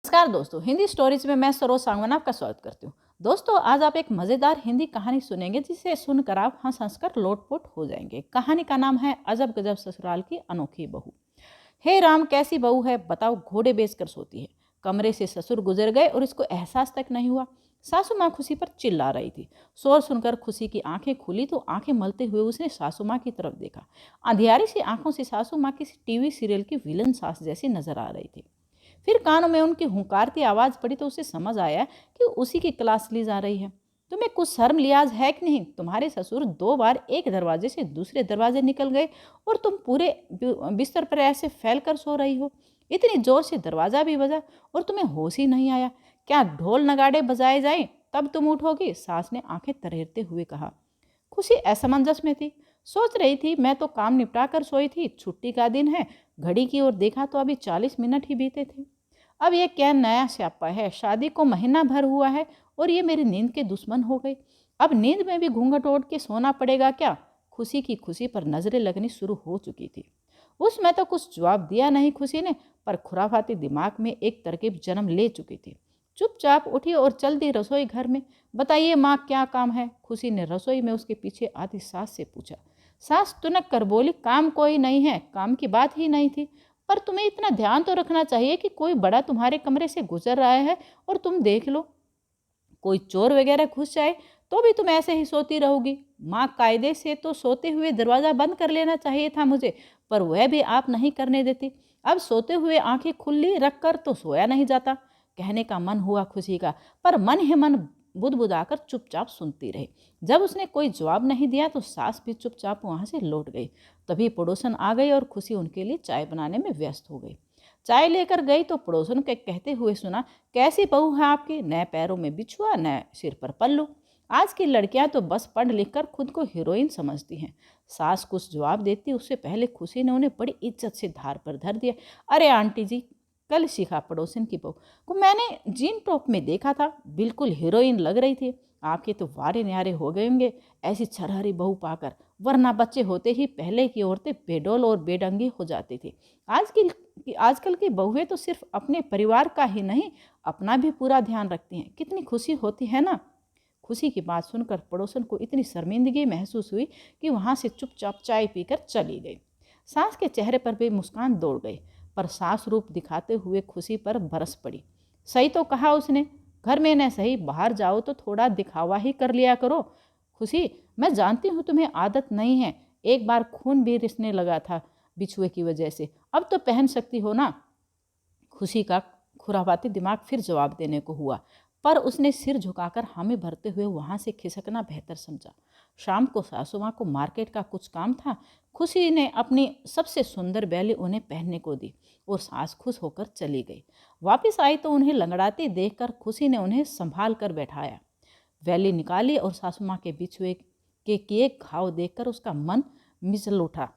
नमस्कार दोस्तों, हिंदी स्टोरीज में मैं सरोज सांगवान आपका स्वागत करती हूँ। दोस्तों, आज आप एक मज़ेदार हिंदी कहानी सुनेंगे जिसे सुनकर आप हंस हंसकर लोटपोट हो जाएंगे। कहानी का नाम है अजब गजब ससुराल की अनोखी बहू। हे राम, कैसी बहू है बताओ, घोड़े बेचकर सोती है। कमरे से ससुर गुजर गए और इसको एहसास तक नहीं हुआ। सासू माँ खुशी पर चिल्ला रही थी। शोर सुनकर खुशी की आंखें खुली तो आंखें मलते हुए उसने सासू माँ की तरफ देखा। अंधियारी सी आंखों से सासू माँ किसी टीवी सीरियल की विलन सास जैसी नजर आ रही थी। फिर कानों में उनकी हुंकारती आवाज़ पड़ी तो उसे समझ आया कि उसी की क्लास ली जा रही है। तुम्हें कुछ शर्म लिहाज है कि नहीं? तुम्हारे ससुर 2 बार एक दरवाजे से दूसरे दरवाजे निकल गए और तुम पूरे बिस्तर पर ऐसे फैल कर सो रही हो। इतनी जोर से दरवाज़ा भी बजा और तुम्हें होश ही नहीं आया। क्या ढोल नगाड़े बजाए जाएं तब तुम उठोगी? सास ने आंखें तरेरते हुए कहा। खुशी असमंजस में थी। सोच रही थी मैं तो काम निपटा कर सोई थी, छुट्टी का दिन है। घड़ी की ओर देखा तो अभी 40 मिनट ही बीते थे। अब ये क्या नया स्यापा है? शादी को महीना भर हुआ है और ये मेरी नींद के दुश्मन हो गई। अब नींद में भी घूंघट ओढ़ के सोना पड़ेगा क्या? खुशी की खुशी पर नजरें लगनी शुरू हो चुकी थी। उसमें तो कुछ जवाब दिया नहीं खुशी ने, पर खुराफाती दिमाग में एक तरकीब जन्म ले चुकी थी। चुपचाप उठी और चल दी रसोई घर में। बताइए माँ, क्या काम है? खुशी ने रसोई में उसके पीछे आती सास से पूछा। सास तुनक कर बोली, काम कोई नहीं है, काम की बात ही नहीं थी। पर तुम्हें इतना ध्यान तो रखना चाहिए कि कोई बड़ा तुम्हारे कमरे से गुजर रहा है और तुम देख लो। कोई चोर वगैरह घुस जाए तो भी तुम ऐसे ही सोती रहोगी। माँ, कायदे से तो सोते हुए दरवाज़ा बंद कर लेना चाहिए था मुझे, पर वह भी आप नहीं करने देती। अब सोते हुए आंखें खुली रख कर तो सोया नहीं जाता। कहने का मन हुआ खुशी का, पर मन ही मन बुदबुदाकर चुपचाप सुनती रही। जब उसने कोई जवाब नहीं दिया तो सास भी चुपचाप वहां से लौट गई। तभी पड़ोसन आ गई और खुशी उनके लिए चाय बनाने में व्यस्त हो गई। चाय लेकर गई तो पड़ोसन के कहते हुए सुना, कैसी बहू है आपकी? नए पैरों में बिछुआ, नए सिर पर पल्लू। आज की लड़कियां तो बस पढ़ लिख कर खुद को हीरोइन समझती हैं। सास कुछ जवाब देती उससे पहले खुशी ने उन्हें बड़ी इज्जत से धार पर धर दिया। अरे आंटी जी, कल सीखा पड़ोसन की बहू को मैंने जीन टॉप में देखा था, बिल्कुल हीरोइन लग रही थी। आपके तो वारे न्यारे हो गए होंगे ऐसी छरहरी बहू पाकर, वरना बच्चे होते ही पहले की औरतें बेडौल और बेडंगी हो जाती थी। आजकल की बहुएं तो सिर्फ अपने परिवार का ही नहीं, अपना भी पूरा ध्यान रखती हैं। कितनी खुशी होती है ना। खुशी की बात सुनकर पड़ोसन को इतनी शर्मिंदगी महसूस हुई कि वहां से चुपचाप चाय पीकर चली गई। सास के चेहरे पर भी मुस्कान दौड़ गई, पर सास रूप दिखाते हुए खुशी पर बरस पड़ी। सही तो कहा उसने, घर में न सही बाहर जाओ तो थोड़ा दिखावा ही कर लिया करो। खुशी, मैं जानती हूँ तुम्हें आदत नहीं है, एक बार खून भी रिसने लगा था बिछुए की वजह से, अब तो पहन सकती हो ना। खुशी का खुरापाती दिमाग फिर जवाब देने को हुआ, पर उसने सिर झुकाकर हामी भरते हुए वहां से खिसकना बेहतर समझा। शाम को सासू माँ को मार्केट का कुछ काम था। खुशी ने अपनी सबसे सुंदर बैली उन्हें पहनने को दी और सास खुश होकर चली गई। वापस आई तो उन्हें लंगड़ाते देखकर खुशी ने उन्हें संभाल कर बैठाया। वैली निकाली और सासू माँ के बिछुए के किए घाव देखकर उसका मन मिचल उठा।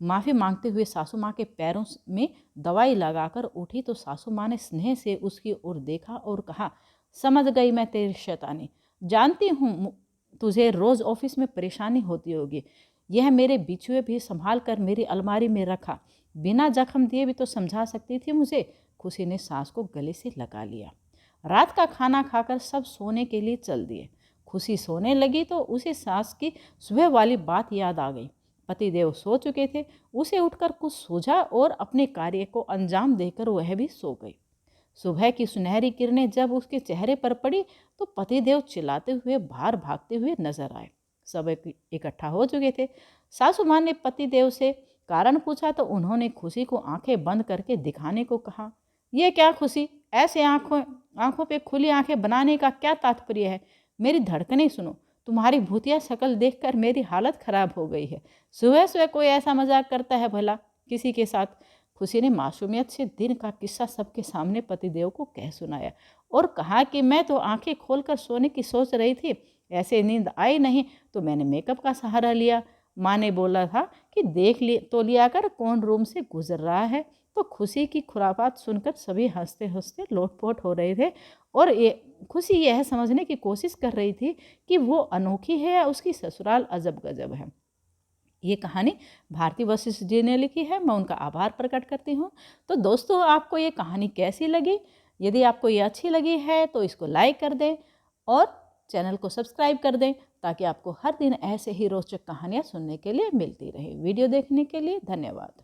माफ़ी मांगते हुए सासू माँ के पैरों में दवाई लगाकर उठी तो सासू माँ ने स्नेह से उसकी ओर देखा और कहा, समझ गई मैं तेरी शैतानी। जानती हूँ तुझे रोज़ ऑफिस में परेशानी होती होगी। यह मेरे बिछुए भी संभाल कर मेरी अलमारी में रखा, बिना जख्म दिए भी तो समझा सकती थी मुझे। खुशी ने सास को गले से लगा लिया। रात का खाना खाकर सब सोने के लिए चल दिए। खुशी सोने लगी तो उसे सास की सुबह वाली बात याद आ गई। पतिदेव सो चुके थे। उसे उठकर कुछ सूझा और अपने कार्य को अंजाम देकर वह भी सो गई। सुबह की सुनहरी किरणें जब उसके चेहरे पर पड़ी तो पतिदेव चिल्लाते हुए बाहर भागते हुए नजर आए। सब इकट्ठा हो चुके थे। सासू माँ ने पतिदेव से कारण पूछा तो उन्होंने खुशी को आंखें बंद करके दिखाने को कहा। ये क्या खुशी, ऐसे आंखों पे खुली आंखें बनाने का क्या तात्पर्य है? मेरी धड़कनें सुनो, तुम्हारी भूतिया शक्ल देखकर मेरी हालत खराब हो गई है। सुबह सुबह कोई ऐसा मजाक करता है भला किसी के साथ? खुशी ने मासूमियत से दिन का किस्सा सबके सामने पतिदेव को कह सुनाया और कहा कि मैं तो आंखें खोलकर सोने की सोच रही थी, ऐसे नींद आई नहीं तो मैंने मेकअप का सहारा लिया। माँ ने बोला था कि देख लिया कर कौन रूम से गुजर रहा है। तो खुशी की खुरापात सुनकर सभी हंसते हंसते लोटपोट हो रहे थे और खुशी यह समझने की कोशिश कर रही थी कि वो अनोखी है या उसकी ससुराल अजब गजब है। ये कहानी भारती वशिष्ठ जी ने लिखी है। मैं उनका आभार प्रकट करती हूँ। तो दोस्तों, आपको ये कहानी कैसी लगी यदि आपको ये अच्छी लगी है तो इसको लाइक कर दें और चैनल को सब्सक्राइब कर दें, ताकि आपको हर दिन ऐसे ही रोचक कहानियाँ सुनने के लिए मिलती रहे। वीडियो देखने के लिए धन्यवाद।